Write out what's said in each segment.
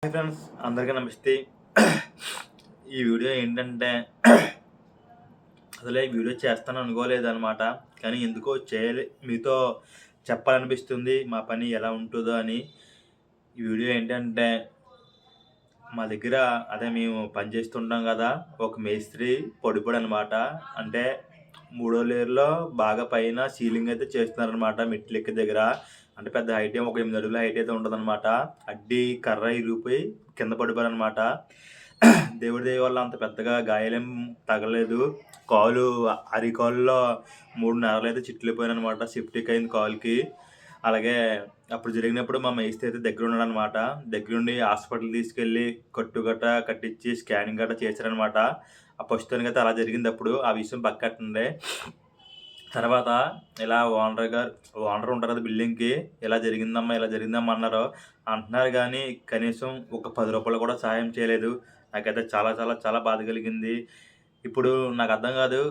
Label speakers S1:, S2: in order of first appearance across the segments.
S1: Hi friends, అందరికీ నమస్తే. ఈ వీడియో ఏంటంటే అసలే ఈ వీడియో చేస్తాను అనుకోలేదనమాట. కానీ ఎందుకో మీతో చెప్పాలనిపిస్తుంది మా పని ఎలా ఉంటుందో అని. ఈ వీడియో ఏంటంటే మా దగ్గర మేము పని చేస్తుంటాం కదా, ఒక మేస్త్రి పొడిపొడనమాట. అంటే మూడో లేయర్లో బాగా పైన సీలింగ్ అయితే చేస్తున్నారనమాట మెట్లెక్కి దగ్గర. అంటే పెద్ద హైట్ ఒక 8 అడుగుల హైట్ అయితే ఉంటుందన్నమాట. అడ్డి కర్ర ఇరిగిపోయి కింద పడిపోయారనమాట. దేవుడి దయ వల్ల అంత పెద్దగా గాయాలేం తగలేదు. కాలు అరికాలులో 3 నరాలు అయితే చిట్లిపోయాయనమాట. సెప్టిక్ అయింది కాలుకి. అలాగే అప్పుడు జరిగినప్పుడు మా మేస్త్రి అయితే దగ్గర ఉన్నాడనమాట. దగ్గరుండి హాస్పిటల్ తీసుకెళ్ళి కట్టుగట్ట కట్టించి స్కానింగ్ గట్రా చేశారనమాట. ఆ ప్రస్తుతానికి అయితే అలా జరిగింది. అప్పుడు ఆ విషయం పక్కనెట్టండి. తర్వాత ఇలా ఓనర్ ఉంటారు కదా బిల్డింగ్‌కి, ఇలా జరిగిందమ్మా, ఇలా జరిగిందమ్మా అన్నారు. అంటున్నారు కానీ కనీసం ఒక రూ. 10 కూడా సహాయం చేయలేదు. నాకైతే చాలా చాలా చాలా బాధ కలిగింది. ఇప్పుడు నాకు అర్థం కాదు,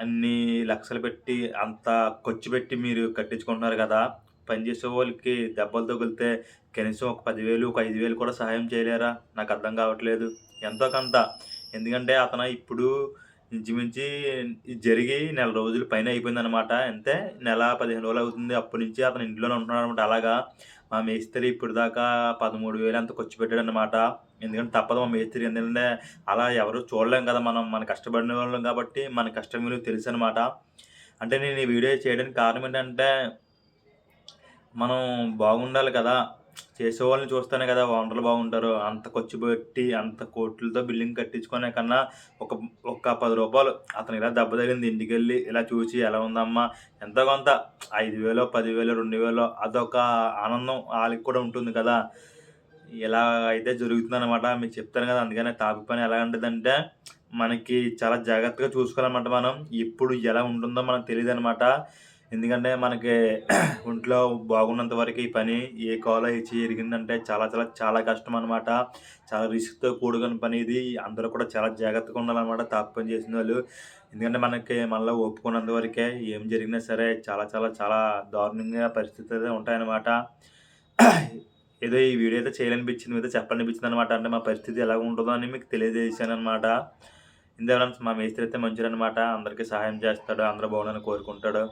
S1: అన్ని లక్షలు పెట్టి అంత ఖర్చు పెట్టి మీరు కట్టించుకుంటున్నారు కదా, పనిచేసే వాళ్ళకి దెబ్బలు తగిలితే కనీసం ఒక 10,000 ఒక 5,000 కూడా సహాయం చేయలేరా? నాకు అర్థం కావట్లేదు. ఎంతో కొంత, ఎందుకంటే అతను ఇప్పుడు ఇంచుమించి ఇది జరిగి నెల రోజుల పైన అయిపోయిందనమాట. అంతే నెల 15 రోజులు అవుతుంది. అప్పటి నుంచి అతను ఇంట్లోనే ఉంటున్నాడనమాట. అలాగా మా మేస్త్రి ఇప్పటిదాకా 13,000 ఎంతో ఖర్చు పెట్టాడనమాట. ఎందుకంటే తప్పదు, మా మేస్త్రి ఎందుకంటే అలా ఎవరు చూడలేం కదా మనం. మన కష్టపడిన వాళ్ళం కాబట్టి మన కష్టం విలువ తెలుసనమాట. అంటే నేను ఈ వీడియో చేయడానికి కారణం ఏంటంటే, మనం బాగుండాలి కదా, చేసేవాళ్ళని చూస్తేనే కదా ఓనర్లు బాగుంటారు. అంత ఖర్చు పెట్టి అంత కోట్లతో బిల్డింగ్ కట్టించుకునే కన్నా ఒక ఒక రూ. 10 అతను ఇలా దెబ్బ తగిలింది ఇంటికెళ్ళి ఇలా చూసి ఎలా ఉందమ్మా, ఎంతో కొంత 5,000 10,000 2,000 అదొక ఆనందం వాళ్ళకి కూడా ఉంటుంది కదా. ఇలా అయితే జరుగుతుందనమాట. మీకు చెప్తాను కదా, అందుకనే టాపిక్ పని ఎలా ఉంటుందంటే మనకి చాలా జాగ్రత్తగా చూసుకోవాలన్నమాట. మనం ఎప్పుడు ఎలా ఉంటుందో మనకు తెలీదనమాట. ఎందుకంటే మనకి ఒంట్లో బాగున్నంత వరకు ఈ పని, ఏ కాలో ఏ చెయ్యి ఇరిగిందంటే చాలా చాలా చాలా కష్టం అనమాట. చాలా రిస్క్‌తో కూడుకున్న పని ఇది. అందరూ కూడా చాలా జాగ్రత్తగా ఉండాలనమాట తాపి పని చేసినోళ్ళు. ఎందుకంటే మనకి మనలో ఒప్పుకున్నంత వరకే, ఏం జరిగినా సరే చాలా చాలా చాలా దారుణంగా పరిస్థితులు అయితే ఉంటాయన్నమాట. ఏదో ఈ వీడియో అయితే చేయాలనిపించింది, మీతో చెప్పాలనిపించిందనమాట. అంటే మా పరిస్థితి ఎలా ఉంటుందో అని మీకు తెలియజేశాననమాట. ఇంతే ఫ్రెండ్స్, మా మేస్త్రి అయితే మంచోడనమాట. అందరికీ సహాయం చేస్తాడు, అందరూ బాగుండాలని కోరుకుంటాడు.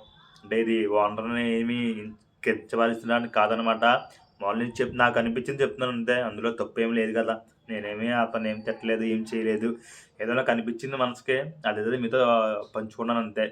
S1: అంటే ఇది ఓనర్‌ని ఏమి కించపరచడానికి కాదనమాట. మామూలుగా నాకు అనిపించింది చెప్తున్నాను అంతే. అందులో తప్పేం లేదు కదా. నేనేమి అతన్నేమి తిట్టలేదు, ఏం చేయలేదు. ఏదో నాకు అనిపించింది మనసుకి, అదేదో మీతో పంచుకున్నాను అంతే.